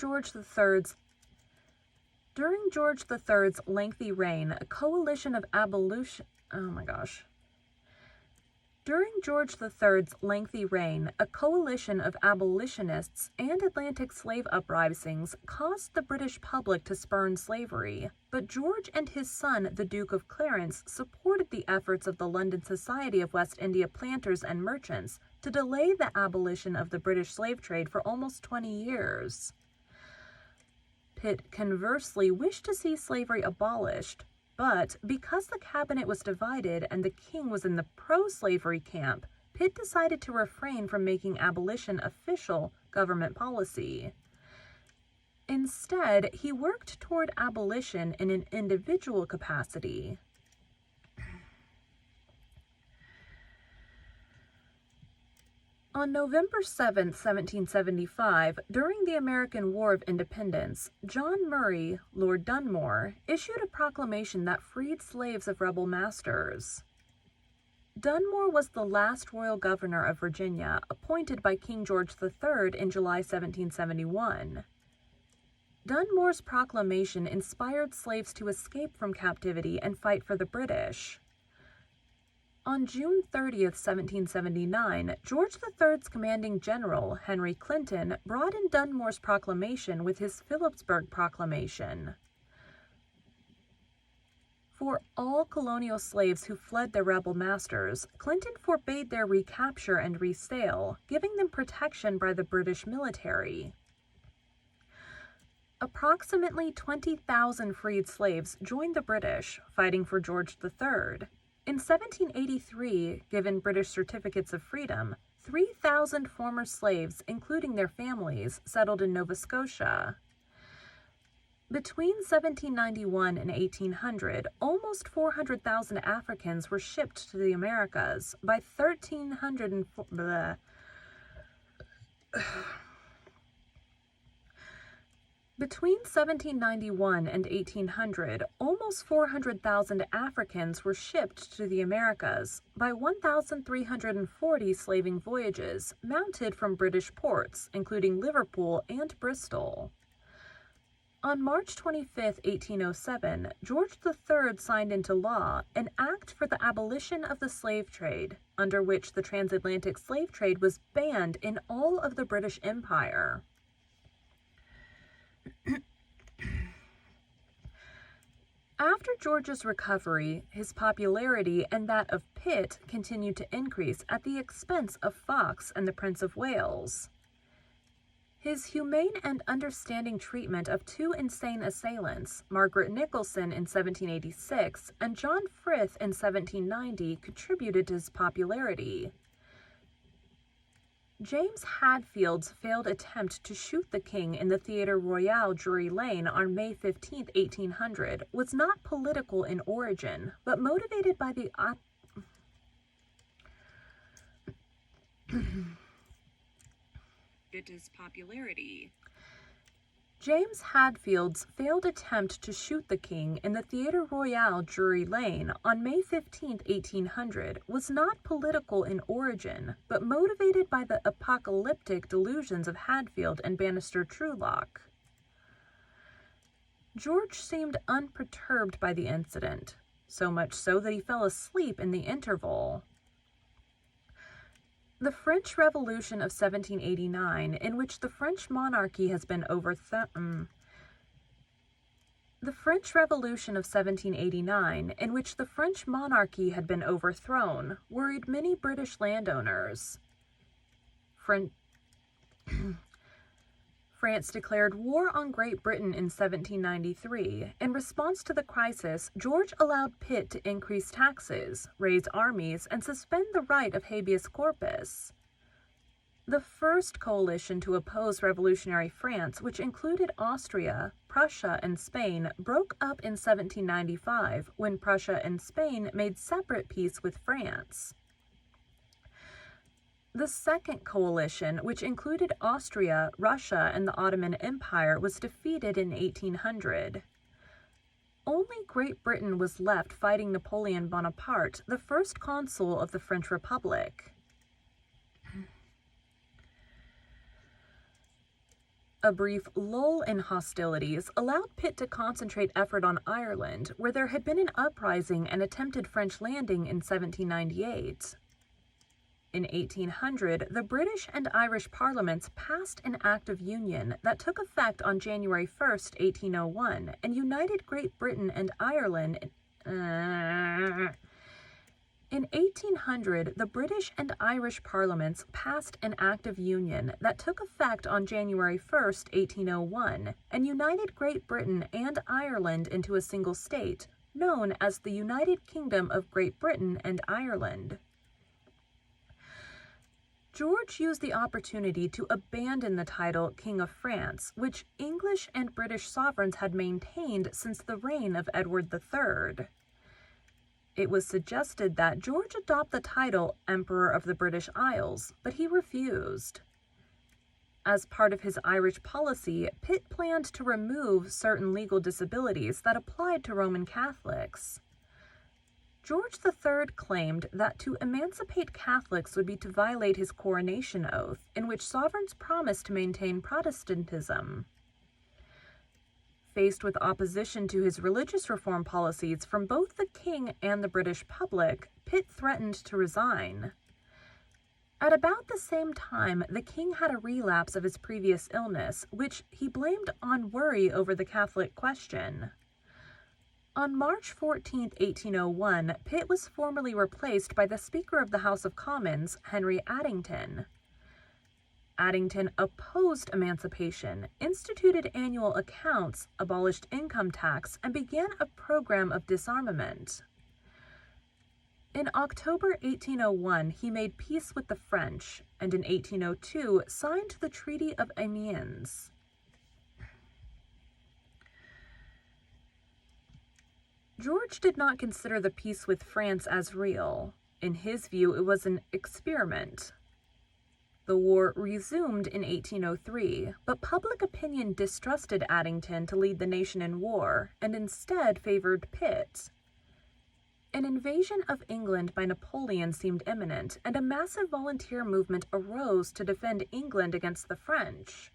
S1: George III's lengthy reign, a coalition of abolitionists and Atlantic slave uprisings caused the British public to spurn slavery, but George and his son, the Duke of Clarence, supported the efforts of the London Society of West India Planters and Merchants to delay the abolition of the British slave trade for almost 20 years. Pitt conversely wished to see slavery abolished, but because the cabinet was divided and the king was in the pro-slavery camp, Pitt decided to refrain from making abolition official government policy. Instead, he worked toward abolition in an individual capacity. On November 7, 1775, during the American War of Independence, John Murray, Lord Dunmore, issued a proclamation that freed slaves of rebel masters. Dunmore was the last royal governor of Virginia, appointed by King George III in July 1771. Dunmore's proclamation inspired slaves to escape from captivity and fight for the British. On June 30, 1779, George III's commanding general, Henry Clinton, brought in Dunmore's proclamation with his Philipsburg Proclamation. For all colonial slaves who fled their rebel masters, Clinton forbade their recapture and resale, giving them protection by the British military. Approximately 20,000 freed slaves joined the British, fighting for George III. In 1783, given British certificates of freedom, 3,000 former slaves, including their families, settled in Nova Scotia. Between 1791 and 1800, almost 400,000 Africans were shipped to the Americas. By 1304, Between 1791 and 1800, almost 400,000 Africans were shipped to the Americas by 1,340 slaving voyages mounted from British ports, including Liverpool and Bristol. On March 25, 1807, George III signed into law an act for the abolition of the slave trade, under which the transatlantic slave trade was banned in all of the British Empire. After George's recovery, his popularity and that of Pitt continued to increase at the expense of Fox and the Prince of Wales. His humane and understanding treatment of two insane assailants, Margaret Nicholson in 1786 and John Frith in 1790, contributed to his popularity. James Hadfield's failed attempt to shoot the king in the Theatre Royal, Drury Lane, on May 15, 1800, was not political in origin, but motivated by the
S2: His popularity.
S1: James Hadfield's failed attempt to shoot the king in the Theatre Royal, Drury Lane, on May 15, 1800, was not political in origin, but motivated by the apocalyptic delusions of Hadfield and Bannister Truelock. George seemed unperturbed by the incident, so much so that he fell asleep in the interval. The French Revolution of 1789, in which the French monarchy has been overthrown. The French Revolution of 1789, in which the French monarchy had been overthrown, worried many British landowners. France declared war on Great Britain in 1793. In response to the crisis, George allowed Pitt to increase taxes, raise armies, and suspend the right of habeas corpus. The first coalition to oppose revolutionary France, which included Austria, Prussia, and Spain, broke up in 1795 when Prussia and Spain made separate peace with France. The second coalition, which included Austria, Russia, and the Ottoman Empire, was defeated in 1800. Only Great Britain was left fighting Napoleon Bonaparte, the first consul of the French Republic. A brief lull in hostilities allowed Pitt to concentrate effort on Ireland, where there had been an uprising and attempted French landing in 1798. In 1800, the British and Irish parliaments passed an Act of Union that took effect on January 1, 1801, and united Great Britain and Ireland. In 1800, the British and Irish parliaments passed an Act of Union that took effect on January 1, 1801, and united Great Britain and Ireland into a single state, known as the United Kingdom of Great Britain and Ireland. George used the opportunity to abandon the title King of France, which English and British sovereigns had maintained since the reign of Edward III. It was suggested that George adopt the title Emperor of the British Isles, but he refused. As part of his Irish policy, Pitt planned to remove certain legal disabilities that applied to Roman Catholics. George III claimed that to emancipate Catholics would be to violate his coronation oath, in which sovereigns promised to maintain Protestantism. Faced with opposition to his religious reform policies from both the king and the British public, Pitt threatened to resign. At about the same time, the king had a relapse of his previous illness, which he blamed on worry over the Catholic question. On March 14, 1801, Pitt was formally replaced by the Speaker of the House of Commons, Henry Addington. Addington opposed emancipation, instituted annual accounts, abolished income tax, and began a program of disarmament. In October 1801, he made peace with the French, and in 1802 signed the Treaty of Amiens. George did not consider the peace with France as real. In his view, it was an experiment. The war resumed in 1803, but public opinion distrusted Addington to lead the nation in war, and instead favored Pitt. An invasion of England by Napoleon seemed imminent, and a massive volunteer movement arose to defend England against the French.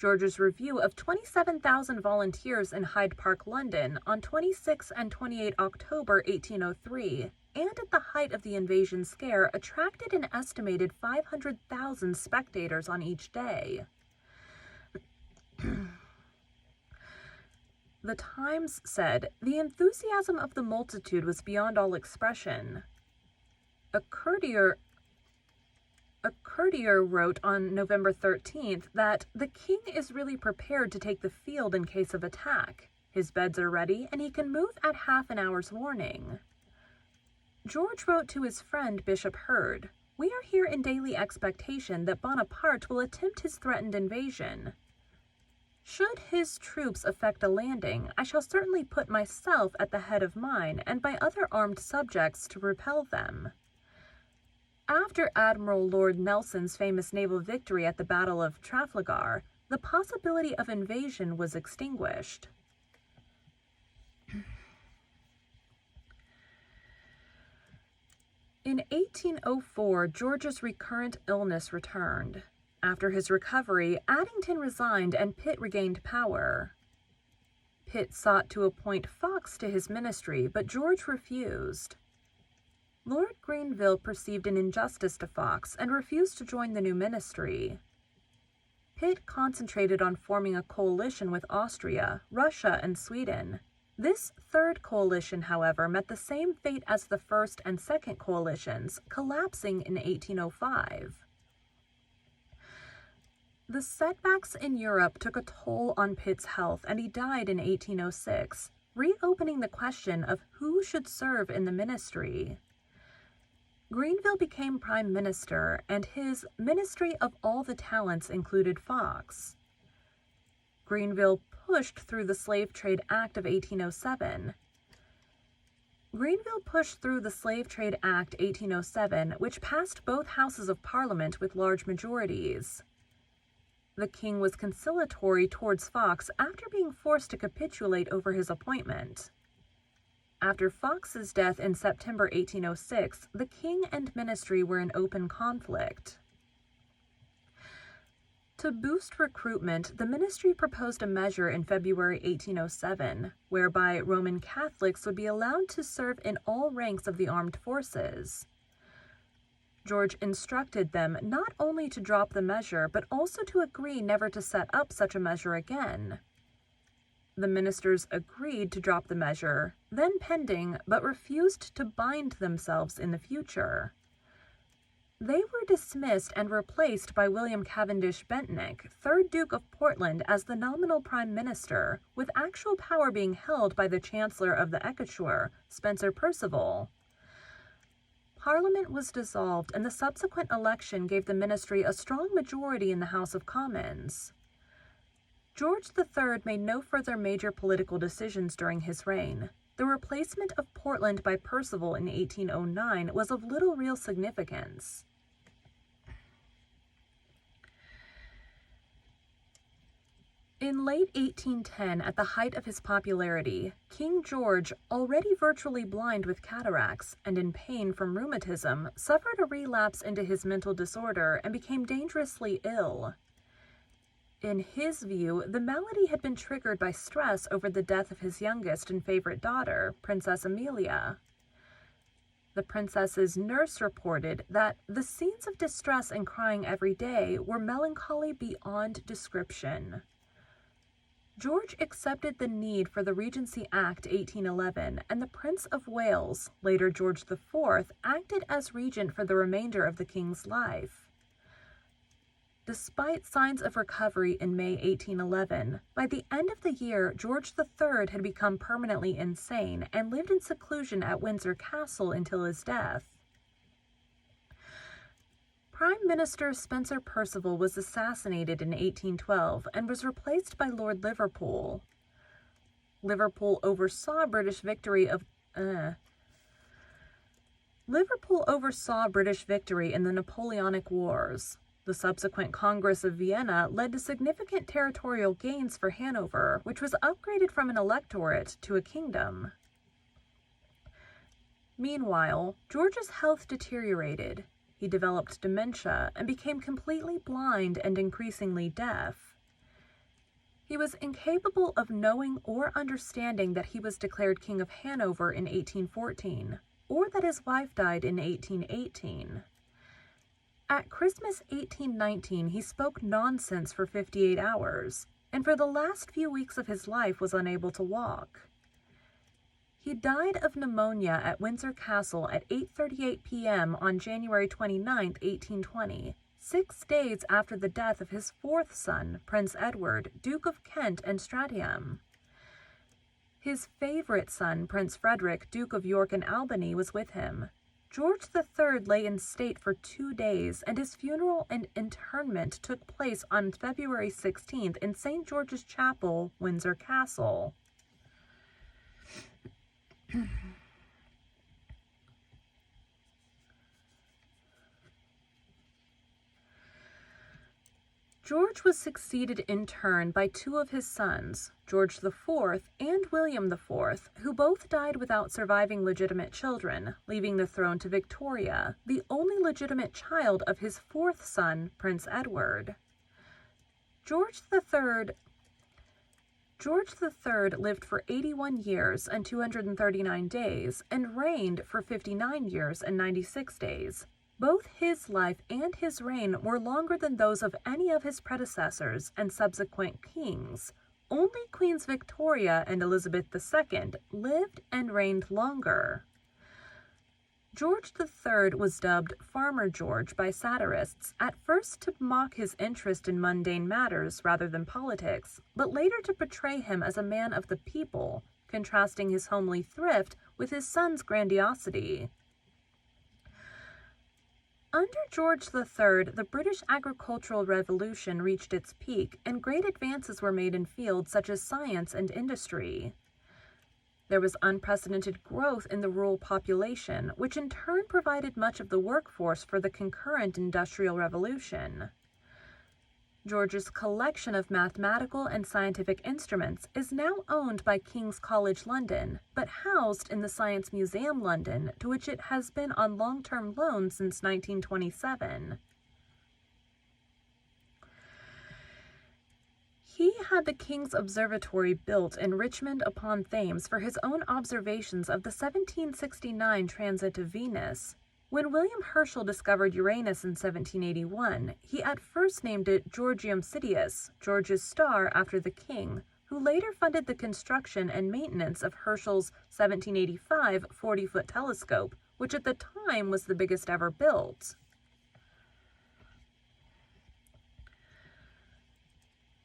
S1: George's review of 27,000 volunteers in Hyde Park, London, on 26 and 28 October 1803, and at the height of the invasion scare, attracted an estimated 500,000 spectators on each day. The Times said, "The enthusiasm of the multitude was beyond all expression." A courtier wrote on November 13th that the king is really prepared to take the field in case of attack. His beds are ready, and he can move at half an hour's warning. George wrote to his friend Bishop Hurd, "We are here in daily expectation that Bonaparte will attempt his threatened invasion. Should his troops effect a landing, I shall certainly put myself at the head of mine and my other armed subjects to repel them." After Admiral Lord Nelson's famous naval victory at the Battle of Trafalgar, the possibility of invasion was extinguished. In 1804, George's recurrent illness returned. After his recovery, Addington resigned and Pitt regained power. Pitt sought to appoint Fox to his ministry, but George refused. Lord Grenville perceived an injustice to Fox and refused to join the new ministry. Pitt concentrated on forming a coalition with Austria, Russia, and Sweden. This third coalition, however, met the same fate as the first and second coalitions, collapsing in 1805. The setbacks in Europe took a toll on Pitt's health, and he died in 1806, reopening the question of who should serve in the ministry. Grenville became prime minister, and his Ministry of All the Talents included Fox. Grenville pushed through the Slave Trade Act of 1807. Which passed both houses of Parliament with large majorities. The king was conciliatory towards Fox after being forced to capitulate over his appointment. After Fox's death in September 1806, the king and ministry were in open conflict. To boost recruitment, the ministry proposed a measure in February 1807, whereby Roman Catholics would be allowed to serve in all ranks of the armed forces. George instructed them not only to drop the measure, but also to agree never to set up such a measure again. The ministers agreed to drop the measure, then pending, but refused to bind themselves in the future. They were dismissed and replaced by William Cavendish Bentinck, 3rd Duke of Portland, as the nominal prime minister, with actual power being held by the Chancellor of the Exchequer, Spencer Perceval. Parliament was dissolved, and the subsequent election gave the ministry a strong majority in the House of Commons. George III made no further major political decisions during his reign. The replacement of Portland by Perceval in 1809 was of little real significance. In late 1810, at the height of his popularity, King George, already virtually blind with cataracts and in pain from rheumatism, suffered a relapse into his mental disorder and became dangerously ill. In his view, the malady had been triggered by stress over the death of his youngest and favorite daughter, Princess Amelia. The princess's nurse reported that the scenes of distress and crying every day were melancholy beyond description. George accepted the need for the Regency Act 1811, and the Prince of Wales, later George IV, acted as regent for the remainder of the king's life. Despite signs of recovery in May 1811, by the end of the year, George III had become permanently insane and lived in seclusion at Windsor Castle until his death. Prime Minister Spencer Perceval was assassinated in 1812 and was replaced by Lord Liverpool. Liverpool oversaw British victory in the Napoleonic Wars. The subsequent Congress of Vienna led to significant territorial gains for Hanover, which was upgraded from an electorate to a kingdom. Meanwhile, George's health deteriorated. He developed dementia and became completely blind and increasingly deaf. He was incapable of knowing or understanding that he was declared King of Hanover in 1814, or that his wife died in 1818. At Christmas 1819, he spoke nonsense for 58 hours. and for the last few weeks of his life was unable to walk. He died of pneumonia at Windsor Castle at 8:38 p.m. on January 29, 1820, 6 days after the death of his fourth son, Prince Edward, Duke of Kent and Stratham. His favorite son, Prince Frederick, Duke of York and Albany, was with him. George III lay in state for 2 days, and his funeral and interment took place on February 16th in St. George's Chapel, Windsor Castle. George was succeeded in turn by 2 of his sons, George IV and William IV, who both died without surviving legitimate children, leaving the throne to Victoria, the only legitimate child of his fourth son, Prince Edward. George III lived for 81 years and 239 days and reigned for 59 years and 96 days. Both his life and his reign were longer than those of any of his predecessors and subsequent kings. Only Queens Victoria and Elizabeth II lived and reigned longer. George III was dubbed Farmer George by satirists, at first to mock his interest in mundane matters rather than politics, but later to portray him as a man of the people, contrasting his homely thrift with his son's grandiosity. Under George III, the British agricultural revolution reached its peak, and great advances were made in fields such as science and industry. There was unprecedented growth in the rural population, which in turn provided much of the workforce for the concurrent Industrial Revolution. George's collection of mathematical and scientific instruments is now owned by King's College London, but housed in the Science Museum London, to which it has been on long-term loan since 1927. He had the King's Observatory built in Richmond upon Thames for his own observations of the 1769 transit of Venus. When William Herschel discovered Uranus in 1781, he at first named it Georgium Sidious, George's star after the king, who later funded the construction and maintenance of Herschel's 1785 40-foot telescope, which at the time was the biggest ever built.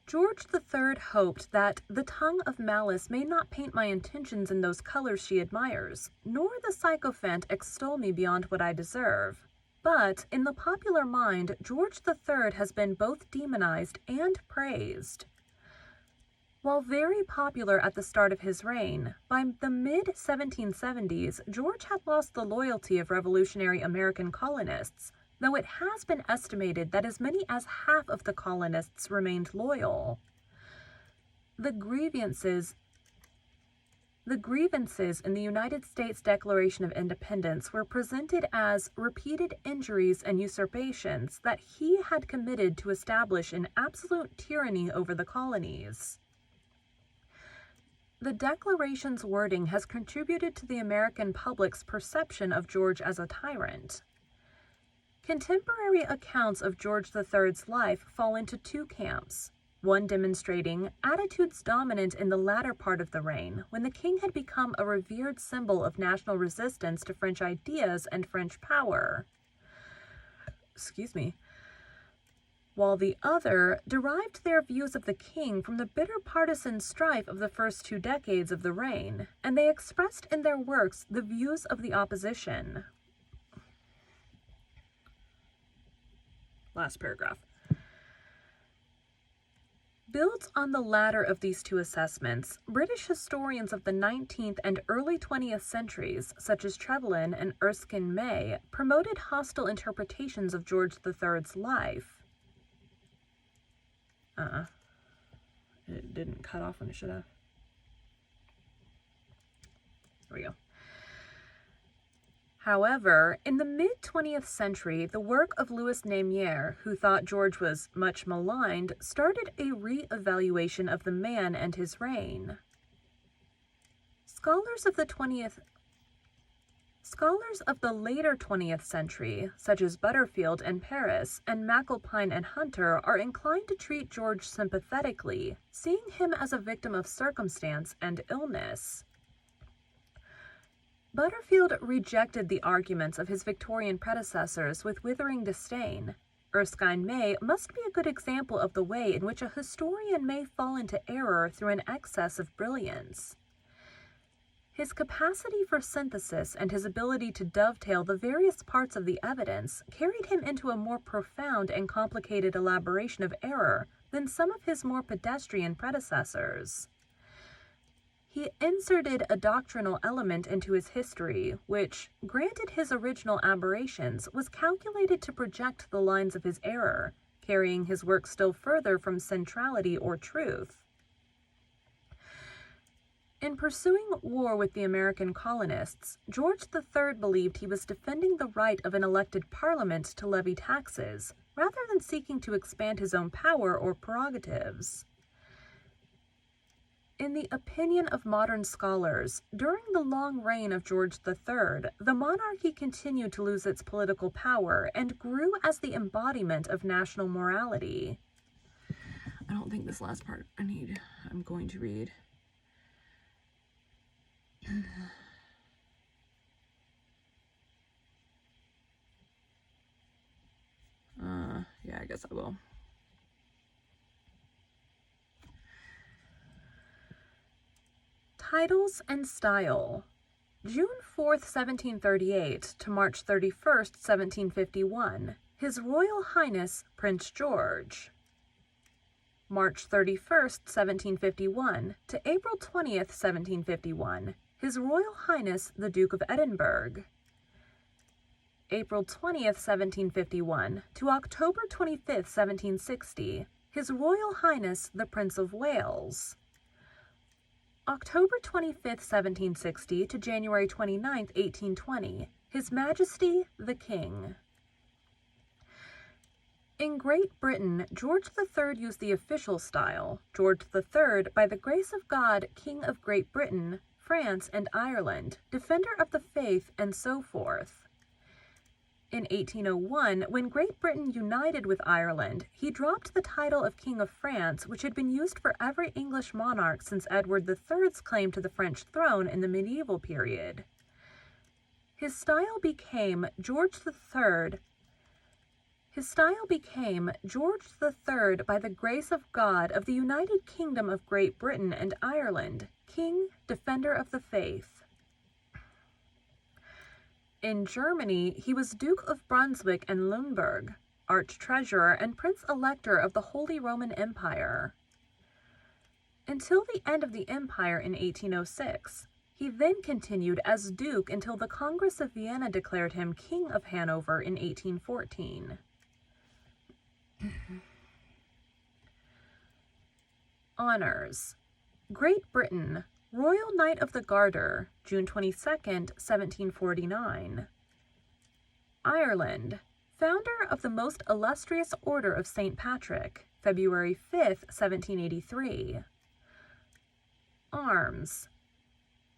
S1: George III hoped that the tongue of malice may not paint my intentions in those colors she admires, nor the sycophant extol me beyond what I deserve. But, in the popular mind, George III has been both demonized and praised. While very popular at the start of his reign, by the mid-1770s, George had lost the loyalty of revolutionary American colonists, though it has been estimated that as many as half of the colonists remained loyal. The grievances in the United States Declaration of Independence were presented as repeated injuries and usurpations that he had committed to establish an absolute tyranny over the colonies. The Declaration's wording has contributed to the American public's perception of George as a tyrant. Contemporary accounts of George III's life fall into 2 camps, one demonstrating attitudes dominant in the latter part of the reign, when the king had become a revered symbol of national resistance to French ideas and French power. While the other derived their views of the king from the bitter partisan strife of the first 2 decades of the reign, and they expressed in their works the views of the opposition. Last paragraph. Built on the latter of these 2 assessments, British historians of the 19th and early 20th centuries, such as Trevelyan and Erskine May, promoted hostile interpretations of George III's life. It didn't cut off when it should have. There we go. However, in the mid-20th century, the work of Louis Naimier, who thought George was much maligned, started a re-evaluation of the man and his reign. Scholars of the 20th Scholars of the later 20th century, such as Butterfield and Paris and McAlpine and Hunter, are inclined to treat George sympathetically, seeing him as a victim of circumstance and illness. Butterfield rejected the arguments of his Victorian predecessors with withering disdain. Erskine May must be a good example of the way in which a historian may fall into error through an excess of brilliance. His capacity for synthesis and his ability to dovetail the various parts of the evidence carried him into a more profound and complicated elaboration of error than some of his more pedestrian predecessors. He inserted a doctrinal element into his history, which, granted his original aberrations, was calculated to project the lines of his error, carrying his work still further from centrality or truth. In pursuing war with the American colonists, George III believed he was defending the right of an elected parliament to levy taxes, rather than seeking to expand his own power or prerogatives. In the opinion of modern scholars, during the long reign of George III, the monarchy continued to lose its political power and grew as the embodiment of national morality. I don't think this last part I'm going to read. Yeah, I guess I will. Titles and Style. June 4th, 1738 to March 31st, 1751. His Royal Highness Prince George. March 31st, 1751 to April 20th, 1751. His Royal Highness the Duke of Edinburgh. April 20th, 1751 to October 25th, 1760. His Royal Highness the Prince of Wales. October 25th, 1760 to January 29th, 1820. His Majesty the King. In Great Britain, George III used the official style, George III, by the grace of God, King of Great Britain, France, and Ireland, Defender of the Faith, and so forth. In 1801, when Great Britain united with Ireland, he dropped the title of King of France, which had been used for every English monarch since Edward III's claim to the French throne in the medieval period. His style became George III by the grace of God of the United Kingdom of Great Britain and Ireland, King, Defender of the Faith. In Germany, he was Duke of Brunswick and Lunenburg, Arch-Treasurer and Prince-Elector of the Holy Roman Empire. Until the end of the empire in 1806, he then continued as Duke until the Congress of Vienna declared him King of Hanover in 1814. Honors. Great Britain, Royal Knight of the Garter, June 22nd, 1749. Ireland, founder of the Most Illustrious Order of St. Patrick, February 5th, 1783. Arms.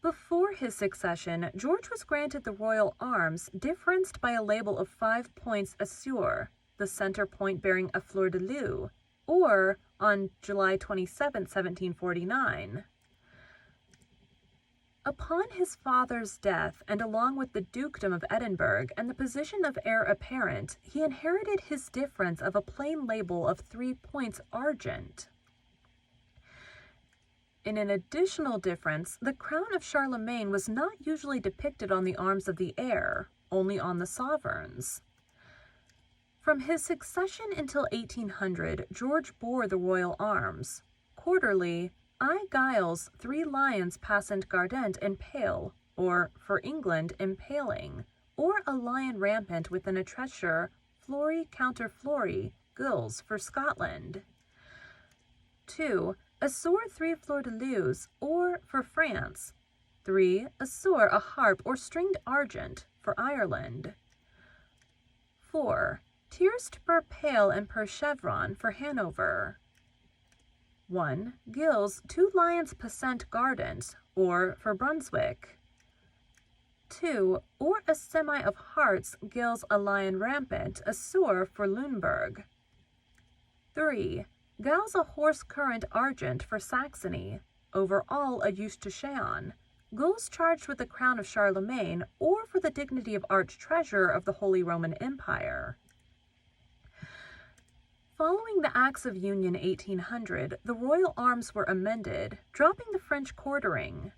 S1: Before his succession, George was granted the royal arms, differenced by a label of 5 points azure, the center point bearing a fleur-de-lis, or on July 27, 1749. Upon his father's death, and along with the dukedom of Edinburgh and the position of heir apparent, he inherited his difference of a plain label of 3 points argent. In an additional difference, the crown of Charlemagne was not usually depicted on the arms of the heir, only on the sovereigns. From his succession until 1800, George bore the royal arms. Quarterly, I Giles, 3 lions passant gardent and pale, or, for England, impaling, or a lion rampant with an attrecher, flory counter flory, gules, for Scotland. 2. A sword 3 fleur-de-lis, or, for France. 3. A sword, a harp, or stringed argent, for Ireland. 4. Tierced per pale and per chevron, for Hanover. 1. Gills, 2 lions passant gardent, or for Brunswick. 2. Or a semi of hearts gills a lion rampant, a soar for Lüneburg. 3. Gals a horse current argent for Saxony, over all a Eustachian, Gulls charged with the crown of Charlemagne, or for the dignity of arch-treasurer of the Holy Roman Empire. Following the Acts of Union 1800, the royal arms were amended, dropping the French quartering.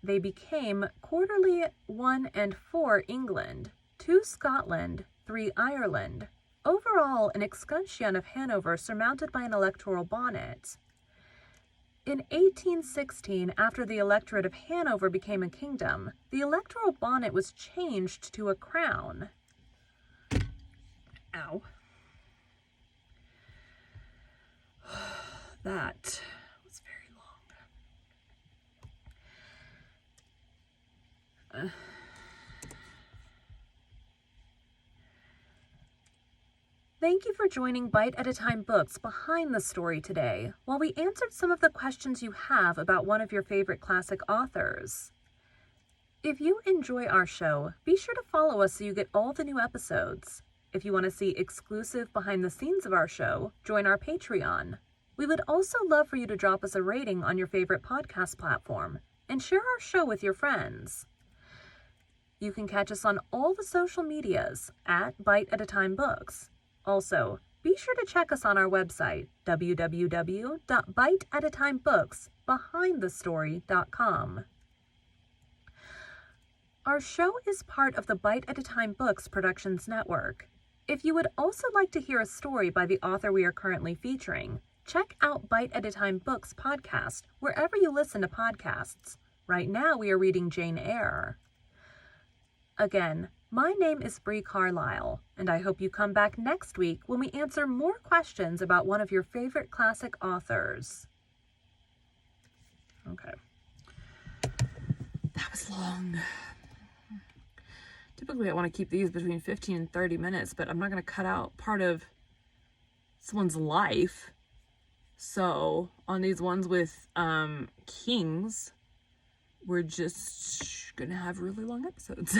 S1: They became quarterly 1 and 4 England, 2 Scotland, 3 Ireland, overall an escutcheon of Hanover surmounted by an electoral bonnet. In 1816, after the electorate of Hanover became a kingdom, the electoral bonnet was changed to a crown. Ow. That was very long. Thank you for joining Bite at a Time Books Behind the Story today, while we answered some of the questions you have about one of your favorite classic authors. If you enjoy our show, be sure to follow us so you get all the new episodes. If you want to see exclusive behind the scenes of our show, join our Patreon. We would also love for you to drop us a rating on your favorite podcast platform and share our show with your friends. You can catch us on all the social medias at Bite at a Time Books. Also, be sure to check us on our website, www.biteatatimebooksbehindthestory.com. Our show is part of the Bite at a Time Books Productions Network. If you would also like to hear a story by the author we are currently featuring, check out Bite at a Time Books podcast wherever you listen to podcasts. Right now we are reading Jane Eyre. Again, my name is Bree Carlisle, and I hope you come back next week when we answer more questions about one of your favorite classic authors. Okay. That was long. Typically, I want to keep these between 15 and 30 minutes, but I'm not going to cut out part of someone's life. So, on these ones with kings, we're just going to have really long episodes.